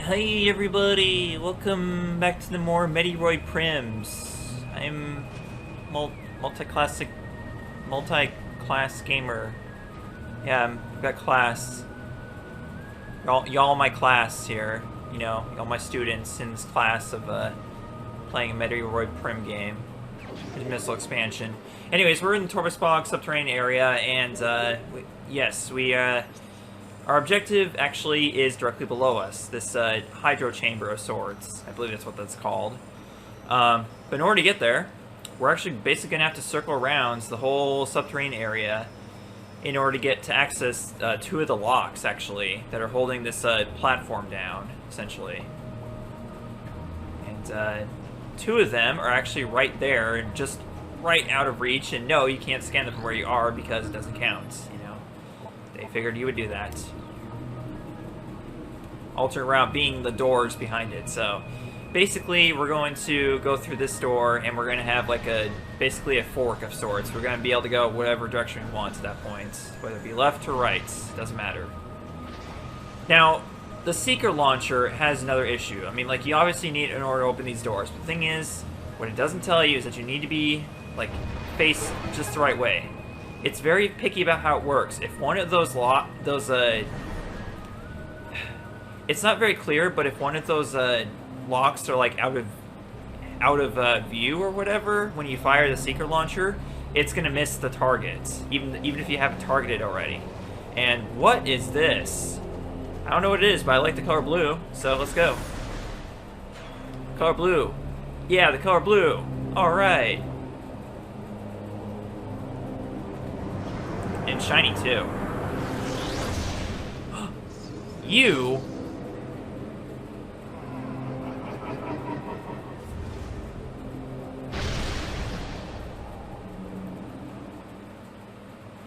Hey everybody, welcome back to the more Metroid Prims. I'm multi-class gamer. Yeah, I've got class. Y'all my class here. You know, y'all my students in this class of playing a Metroid Prim game. His missile expansion. Anyways, we're in the Torbasbog subterranean area, and our objective actually is directly below us. This hydro chamber of sorts. I believe that's what that's called. But in order to get there, we're actually basically gonna have to circle around the whole subterranean area in order to get to access two of the locks actually that are holding this platform down, essentially. And two of them are actually right there, just right out of reach. And no, you can't scan them from where you are because it doesn't count. You know, they figured you would do that. Alternate route being the doors behind it. So basically, we're going to go through this door, and we're going to have like basically a fork of sorts. We're going to be able to go whatever direction we want at that point, whether it be left or right, doesn't matter. Now, the Seeker launcher has another issue. I mean, like, you obviously need it in order to open these doors. But the thing is, what it doesn't tell you is that you need to be, like, face just the right way. It's very picky about how it works. If one of those it's not very clear, but if one of those locks are like out of view or whatever, when you fire the Seeker launcher, it's gonna miss the target, even if you have it targeted already. And what is this? I don't know what it is, but I like the color blue, so let's go. Color blue. Yeah, the color blue. All right. And shiny too. You.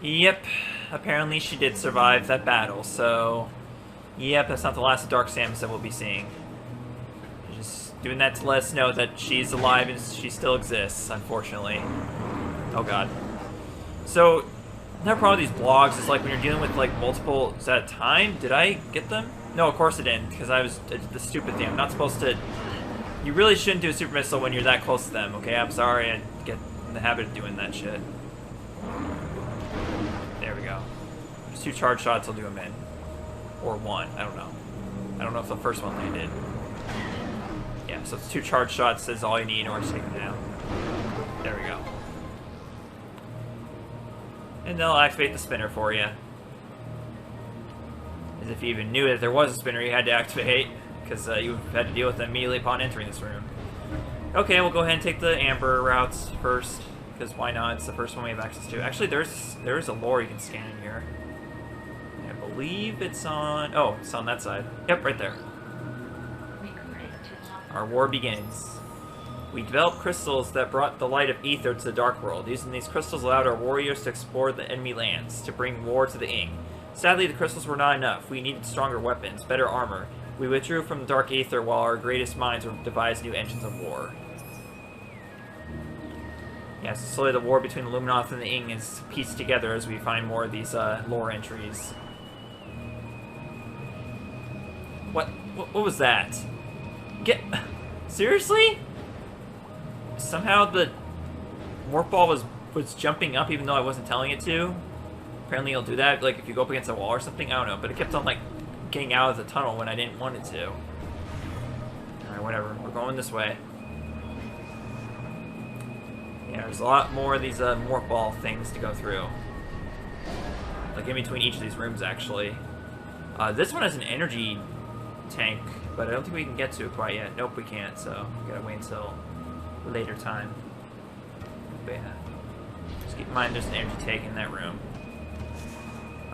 Yep, apparently she did survive that battle, so... Yep, that's not the last of Dark Samus that we'll be seeing. Just doing that to let us know that she's alive and she still exists, unfortunately. Oh god. So, another problem with these blogs is like when you're dealing with like multiple... Is that a time? Did I get them? No, of course I didn't, because I did the stupid thing. I'm not supposed to... You really shouldn't do a super missile when you're that close to them, okay? I'm sorry, I get in the habit of doing that shit. There we go. Just 2 charge shots will do him in. Or 1, I don't know. I don't know if the first one landed. Yeah, so it's 2 charge shots is all you need in order to take him down. There we go. And they'll activate the spinner for you. As if you even knew that there was a spinner you had to activate, because you had to deal with them immediately upon entering this room. Okay, we'll go ahead and take the amber routes first. Because why not? It's the first one we have access to. Actually, there's a lore you can scan in here. I believe it's on... Oh, it's on that side. Yep, right there. Our war begins. We developed crystals that brought the light of ether to the Dark World. Using these crystals allowed our warriors to explore the enemy lands, to bring war to the Ing. Sadly, the crystals were not enough. We needed stronger weapons, better armor. We withdrew from the Dark Aether while our greatest minds devised new engines of war. Yeah, so slowly the war between the Luminoth and the Ing is pieced together as we find more of these lore entries. What was that? Seriously? Somehow the warp ball was jumping up even though I wasn't telling it to. Apparently it'll do that, like if you go up against a wall or something, I don't know, but it kept on like getting out of the tunnel when I didn't want it to. Alright, whatever, we're going this way. Yeah, there's a lot more of these morph ball things to go through. Like in between each of these rooms, actually. This one has an energy tank, but I don't think we can get to it quite yet. Nope, we can't, so we gotta wait until a later time. But yeah. Just keep in mind there's an energy tank in that room.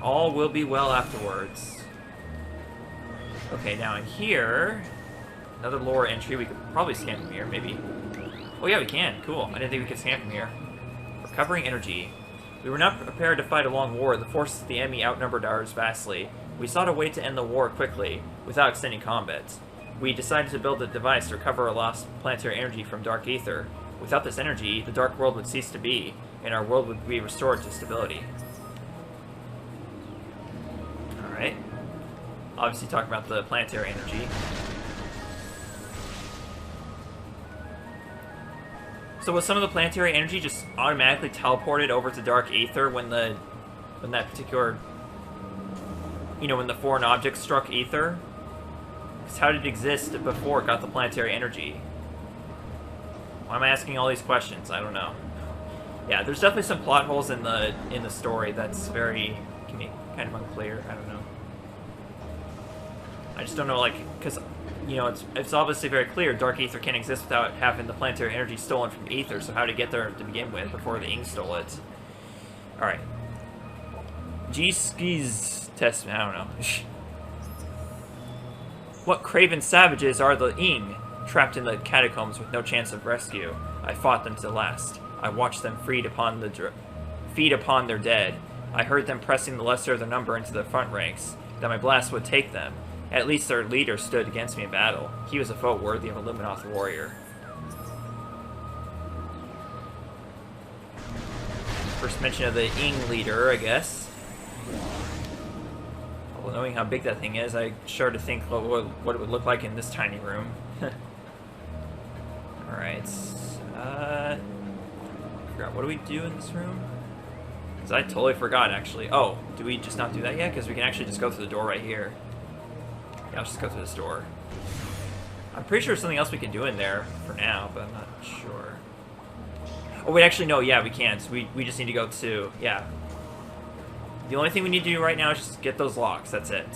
All will be well afterwards. Okay, now in here, another lore entry. We could probably scan from here, maybe. Oh yeah, we can. Cool. I didn't think we could scan from here. Recovering energy. We were not prepared to fight a long war. The forces of the enemy outnumbered ours vastly. We sought a way to end the war quickly, without extending combat. We decided to build a device to recover our lost planetary energy from Dark Aether. Without this energy, the Dark World would cease to be, and our world would be restored to stability. Alright. Obviously talking about the planetary energy. So was some of the planetary energy just automatically teleported over to dark ether when that particular, when the foreign object struck ether? Because how did it exist before it got the planetary energy? Why am I asking all these questions? I don't know. Yeah, there's definitely some plot holes in the story that's very kind of unclear. I don't know. I just don't know, like, because it's obviously very clear dark ether can't exist without having the planetary energy stolen from ether. So how did it get there to begin with before the Ing stole it? All right. G-Ski's test. I don't know. What craven savages are the Ing, trapped in the catacombs with no chance of rescue? I fought them to the last. I watched them feed upon their dead. I heard them pressing the lesser of their number into the front ranks, that my blast would take them. At least their leader stood against me in battle. He was a foe worthy of a Luminoth warrior. First mention of the Ing leader, I guess. Well, knowing how big that thing is, I shudder to think what it would look like in this tiny room. Alright. Forgot, what do we do in this room? Because I totally forgot, actually. Oh, do we just not do that yet? Because we can actually just go through the door right here. Yeah, I'll just go through this door. I'm pretty sure there's something else we can do in there for now, but I'm not sure. Oh, wait, actually, no, yeah, we can. So we just need to go to, yeah. The only thing we need to do right now is just get those locks. That's it.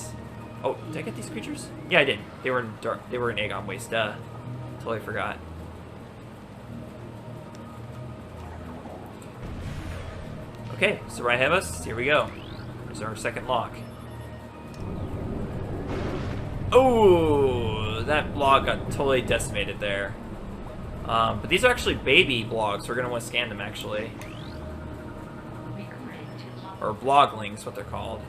Oh, did I get these creatures? Yeah, I did. They were in Aegon Waste, duh. Totally forgot. Okay, so right ahead of us, here we go. There's our second lock. Oh, that block got totally decimated there. But these are actually baby blogs. We're going to want to scan them, actually. Or bloglings, what they're called.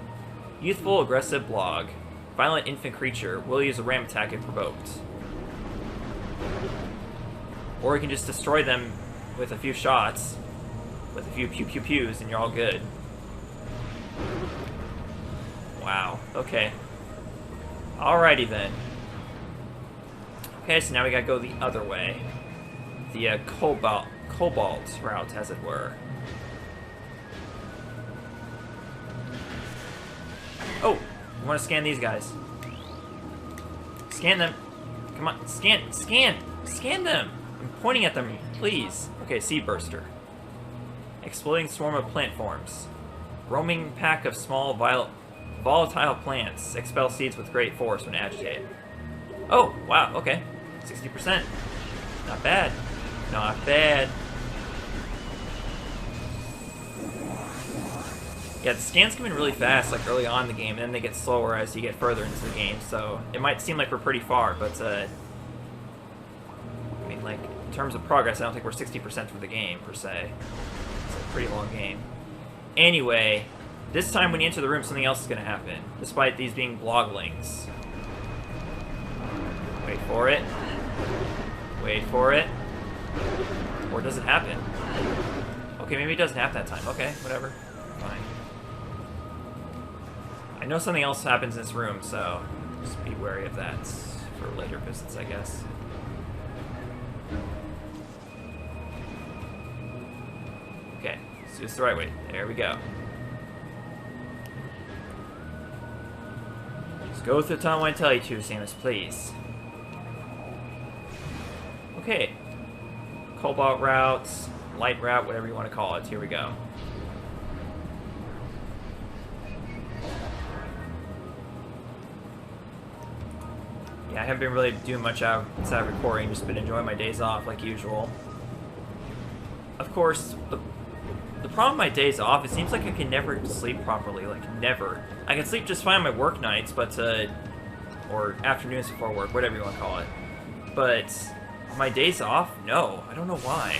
Youthful, aggressive blog. Violent infant creature. Will use a ram attack if provoked. Or you can just destroy them with a few shots. With a few pew-pew-pews, and you're all good. Wow. Okay. Alrighty then. Okay, so now we gotta go the other way. The cobalt route, as it were. Oh, we want to scan these guys. Scan them. Come on, scan them. I'm pointing at them, please. Okay, Seed Burster. Exploding swarm of plant forms. Roaming pack of small volatile plants. Expel seeds with great force when agitated. Oh, wow, okay. 60%. Not bad. Not bad. Yeah, the scans come in really fast, like early on in the game, and then they get slower as you get further into the game, so it might seem like we're pretty far, but, I mean, like, in terms of progress, I don't think we're 60% through the game, per se. It's a pretty long game. Anyway, this time when you enter the room, something else is going to happen, despite these being bloglings. Wait for it. Wait for it. Or does it happen? Okay, maybe it doesn't happen that time. Okay, whatever. Fine. I know something else happens in this room, so just be wary of that for later visits, I guess. Okay, let's do this the right way. There we go. Just go through the tunnel when I tell you to, Samus, please. Okay. Cobalt routes, light route, whatever you want to call it. Here we go. Yeah, I haven't been really doing much outside of recording, just been enjoying my days off like usual. Of course, the problem with my days off, it seems like I can never sleep properly, like never. I can sleep just fine on my work nights, but, or afternoons before work, whatever you want to call it. But my days off, no, I don't know why.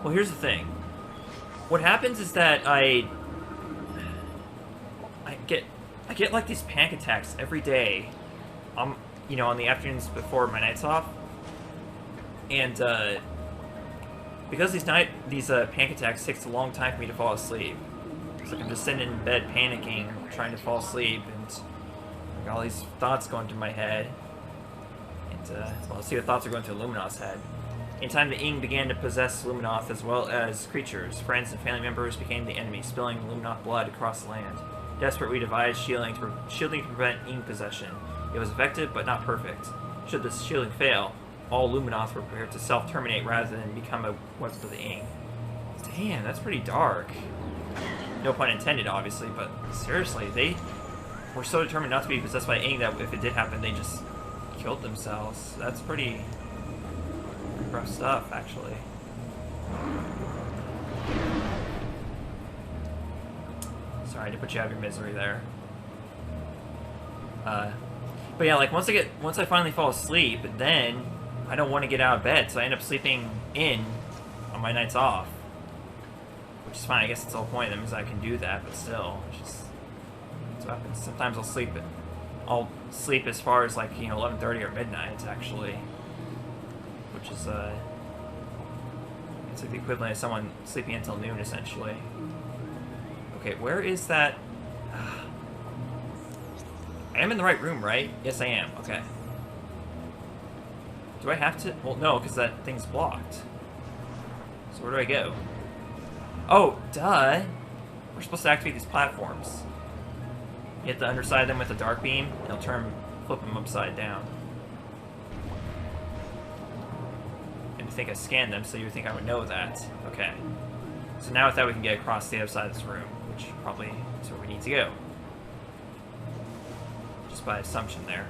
Well, here's the thing. What happens is that I get like these panic attacks every day. You know, on the afternoons before my nights off, and because these panic attacks takes a long time for me to fall asleep. It's like I'm just sitting in bed panicking, trying to fall asleep, and I got all these thoughts going through my head. And well, let's see what thoughts are going through Luminoth's head. In time, the Ing began to possess Luminoth as well as creatures. Friends and family members became the enemy, spilling Luminoth blood across the land. Desperate, we devised shielding to prevent Ing possession. It was effective, but not perfect. Should this shielding fail, all Luminoth were prepared to self-terminate rather than become a weapon for the Ing. Damn, that's pretty dark. No pun intended, obviously, but seriously, they were so determined not to be possessed by Ing that if it did happen, they just killed themselves. That's pretty rough stuff, actually. Sorry to put you out of your misery there. But yeah, like once I finally fall asleep, then I don't want to get out of bed, so I end up sleeping in on my nights off. Which is fine, I guess it's the whole point. That means I can do that, but still, it's just that's what happens. Sometimes I'll sleep as far as like 11:30 or midnight actually, which is it's like the equivalent of someone sleeping until noon essentially. Okay, where is that? I am in the right room, right? Yes, I am. Okay. Do I have to? Well, no, because that thing's blocked. So where do I go? Oh, duh! We're supposed to activate these platforms. You hit the underside of them with a dark beam, and it'll flip them upside down. And you think I scanned them, so you would think I would know that. Okay. So now with that, we can get across the other side of this room, which probably is where we need to go. Just by assumption there.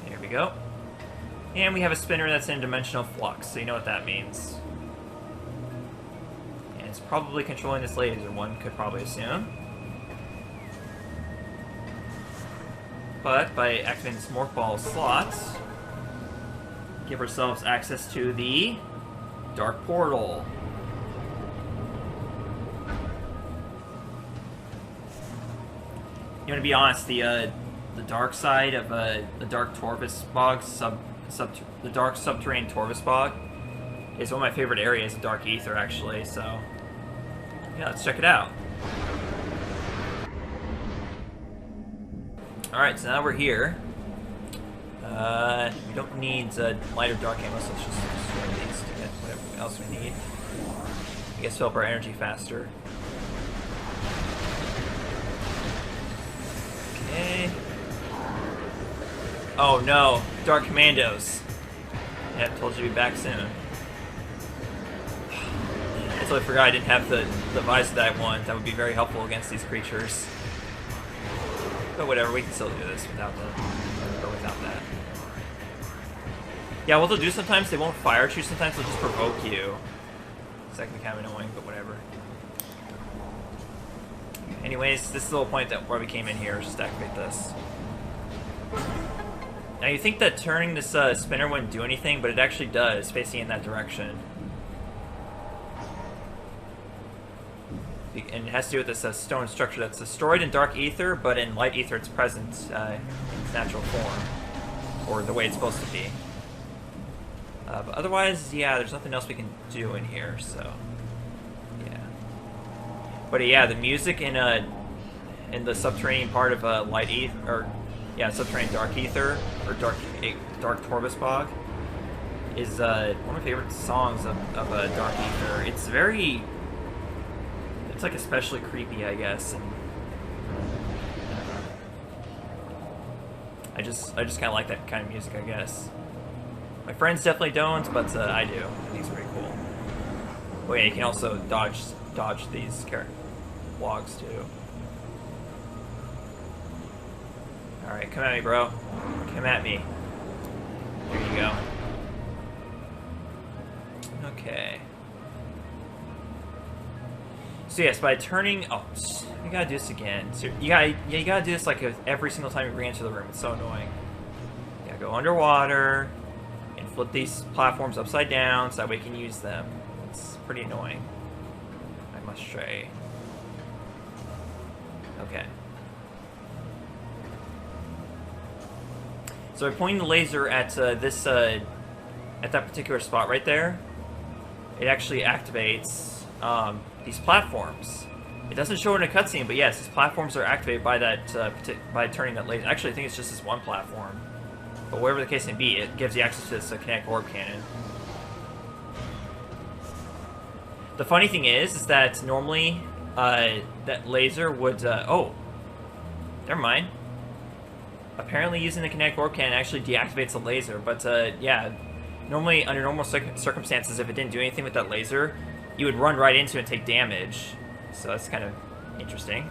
There we go. And we have a spinner that's in dimensional flux, so you know what that means. And it's probably controlling this laser, one could probably assume. But by activating this morph ball slot, give ourselves access to the dark portal. You know, to be honest, the dark side of the dark Torvus bog, the dark subterranean Torvus bog, is one of my favorite areas of Dark Aether, actually. So, yeah, let's check it out. All right, so now we're here. We don't need light or dark ammo, so let's just destroy these to get whatever else we need. I guess fill up our energy faster. Okay. Oh no, Dark Commandos. Yeah, told you to be back soon. I totally forgot I didn't have the visor that I want. That would be very helpful against these creatures. But whatever, we can still do this without that. Yeah, what they'll do sometimes, they won't fire at you, sometimes they'll just provoke you. It's actually kind of annoying, but whatever. Anyways, this is the whole point where we came in here, is just to activate this. Now you think that turning this spinner wouldn't do anything, but it actually does, facing in that direction. And it has to do with this stone structure that's destroyed in Dark Aether, but in Light Aether it's present in its natural form. Or the way it's supposed to be. But otherwise, yeah, there's nothing else we can do in here, so... yeah. But yeah, the music in the subterranean part of Light Aether, or... yeah, subterranean Dark Aether, or Dark Torvus Bog, is one of my favorite songs of Dark Aether. It's very... it's like especially creepy, I guess, and I just kind of like that kind of music, I guess. My friends definitely don't, but I do. I think it's pretty cool. Oh yeah, you can also dodge these logs too. All right, come at me, bro. Come at me. There you go. Okay. So yes, by turning... oh, you gotta do this again. So you gotta do this like every single time you bring into the room. It's so annoying. You gotta go underwater and flip these platforms upside down so that way you can use them. It's pretty annoying, I must say. Okay. So by pointing the laser at at that particular spot right there, it actually activates these platforms. It doesn't show it in a cutscene, but yes, these platforms are activated by that by turning that laser. Actually, I think it's just this one platform. But whatever the case may be, it gives you access to this kinetic orb cannon. The funny thing is that normally that laser would... oh, never mind. Apparently using the kinetic orb cannon actually deactivates the laser, but yeah, normally under normal circumstances, if it didn't do anything with that laser, you would run right into it and take damage. So that's kind of interesting.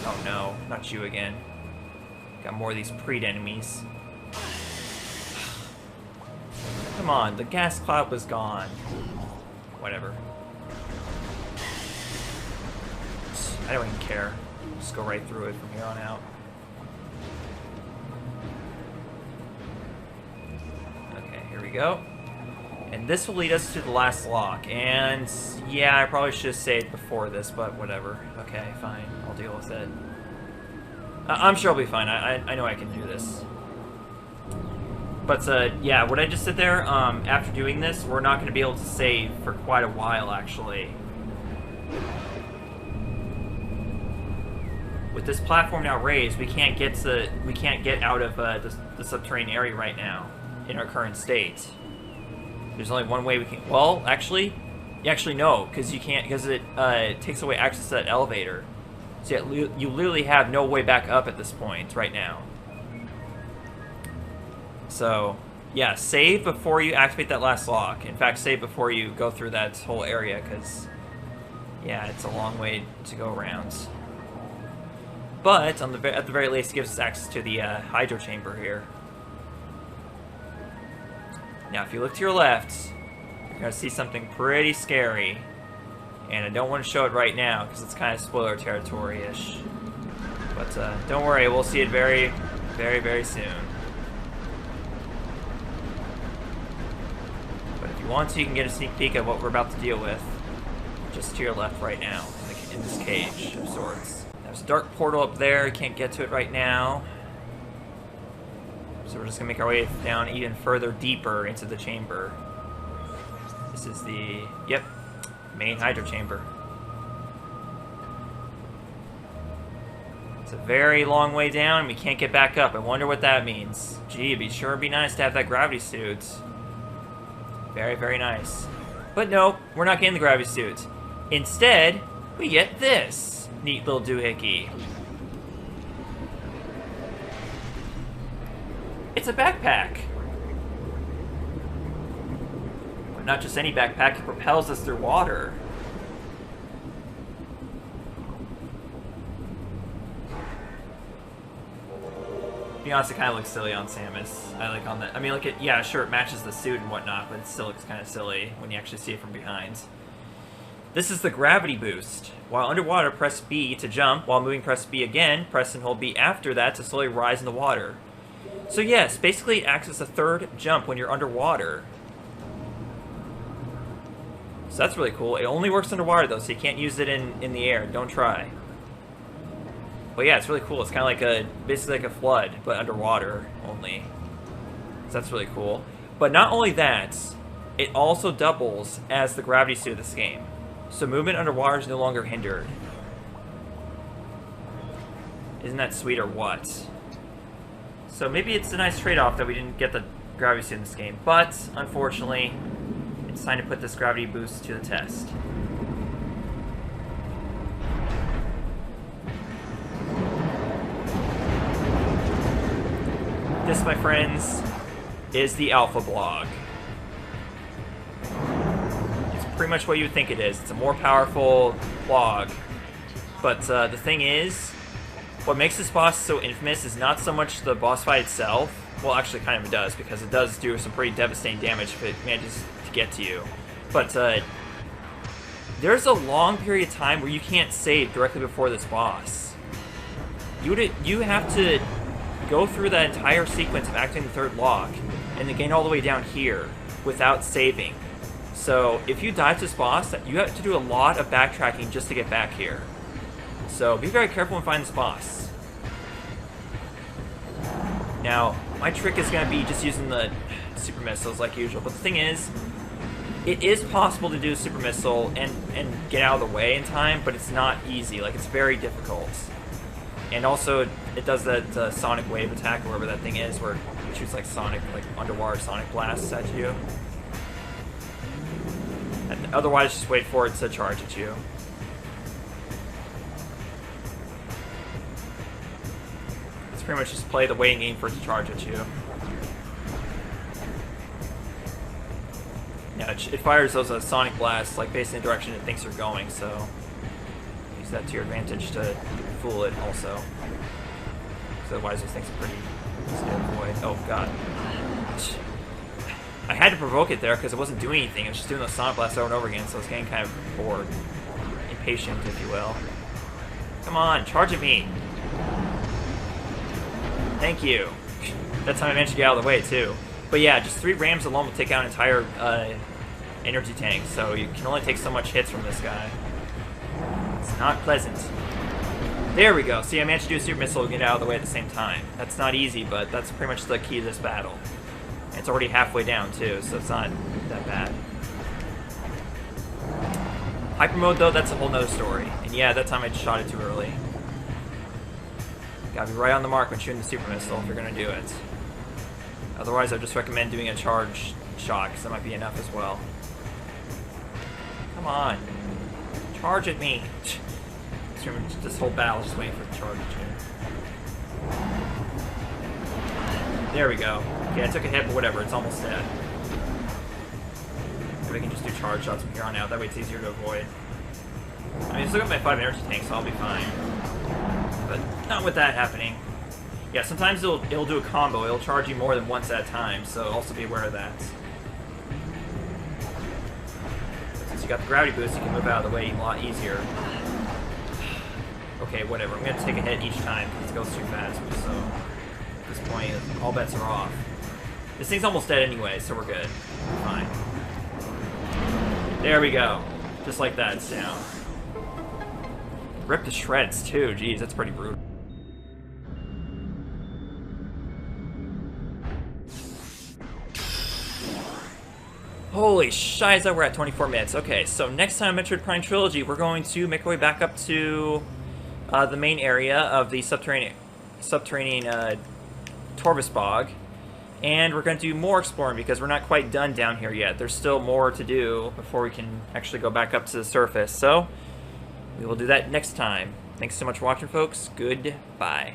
Oh no, not you again. Got more of these Preed enemies. Come on, the gas cloud was gone. Whatever. I don't even care. Just go right through it from here on out. Okay, here we go. And this will lead us to the last lock. And yeah, I probably should have saved before this, but whatever. Okay, fine. I'll deal with it. I'm sure I'll be fine. I know I can do this. But yeah, what I just said there, after doing this, we're not going to be able to save for quite a while, actually. With this platform now raised, we can't get out of the subterranean area right now in our current state. There's only one way we can. Well, actually no, because you can't, because it takes away access to that elevator. So you literally have no way back up at this point right now. So yeah, save before you activate that last lock. In fact, save before you go through that whole area, because yeah, it's a long way to go around. But at the very least, it gives us access to the hydro chamber here. Now, if you look to your left, you're going to see something pretty scary. And I don't want to show it right now, because it's kind of spoiler territory-ish. But don't worry, we'll see it very, very, very soon. But if you want to, you can get a sneak peek of what we're about to deal with. Just to your left right now, in this cage of sorts. There's a dark portal up there, you can't get to it right now. So we're just gonna make our way down even further deeper into the chamber. This is the, yep, main hydro chamber. It's a very long way down, and we can't get back up. I wonder what that means. Gee, it'd be nice to have that gravity suit. Very, very nice. But no, we're not getting the gravity suit. Instead, we get this neat little doohickey. It's a backpack. But not just any backpack, it propels us through water. To be honest, it kind of looks silly on Samus. I like on that. I mean, look at, yeah, sure, it matches the suit and whatnot, but it still looks kind of silly when you actually see it from behind. This is the gravity boost. While underwater, press B to jump. While moving, press B again. Press and hold B after that to slowly rise in the water. So yes, basically it acts as a third jump when you're underwater. So that's really cool. It only works underwater though, so you can't use it in the air. Don't try. But yeah, it's really cool. It's kind of like basically like a flood, but underwater only. So that's really cool. But not only that, it also doubles as the gravity suit of this game. So movement underwater is no longer hindered. Isn't that sweet or what? So maybe it's a nice trade-off that we didn't get the gravity suit in this game. But, unfortunately, it's time to put this gravity boost to the test. This, my friends, is the Alpha Blog. Pretty much what you would think it is. It's a more powerful blog. But the thing is, what makes this boss so infamous is not so much the boss fight itself. Well, actually, kind of it does, because it does do some pretty devastating damage if it manages to get to you. But there's a long period of time where you can't save directly before this boss. You have to go through that entire sequence of activating the third lock, and then gain all the way down here without saving. So if you die to this boss, you have to do a lot of backtracking just to get back here. So be very careful when finding this boss. Now, my trick is going to be just using the super missiles like usual, but the thing is, it is possible to do a super missile and get out of the way in time, but it's not easy. Like, it's very difficult. And also, it does that sonic wave attack, or whatever that thing is, where it shoots like sonic, like underwater sonic blasts at you. And otherwise, just wait for it to charge at you. It's pretty much just play the waiting game for it to charge at you. Yeah, it fires those sonic blasts, like facing the direction it thinks you're going, so use that to your advantage to fool it also. Because otherwise those things are pretty easy to avoid. Oh god. I had to provoke it there because it wasn't doing anything, it was just doing those sonic blasts over and over again, so I was getting kind of bored. Impatient, if you will. Come on, charge at me! Thank you. That's how I managed to get out of the way, too. But yeah, just 3 rams alone will take out an entire energy tank, so you can only take so much hits from this guy. It's not pleasant. There we go. See, I managed to do a super missile and get out of the way at the same time. That's not easy, but that's pretty much the key to this battle. And it's already halfway down, too, so it's not that bad. Hyper mode, though, that's a whole nother story. And yeah, that time I shot it too early. Gotta be right on the mark when shooting the super missile if you're gonna do it. Otherwise, I just recommend doing a charge shot, because that might be enough as well. Come on. Charge at me. This whole battle is just waiting for it to charge at you. There we go. Okay, I took a hit, but whatever, it's almost dead. Maybe I can just do charge shots from here on out, that way it's easier to avoid. I mean, I still got my 5 energy tanks, so I'll be fine. But not with that happening. Yeah, sometimes it'll do a combo. It'll charge you more than once at a time, so also be aware of that. Since you got the gravity boost, you can move out of the way a lot easier. Okay, whatever. I'm gonna take a hit each time because it goes too fast. So at this point, all bets are off. This thing's almost dead anyway, so we're good. We're fine. There we go. Just like that, it's down. Ripped to shreds too. Jeez, that's pretty brutal. Holy shiza, we're at 24 minutes. Okay, so next time Metroid Prime Trilogy, we're going to make our way back up to the main area of the subterranean Torvus Bog. And we're going to do more exploring because we're not quite done down here yet. There's still more to do before we can actually go back up to the surface. So, we will do that next time. Thanks so much for watching, folks. Goodbye.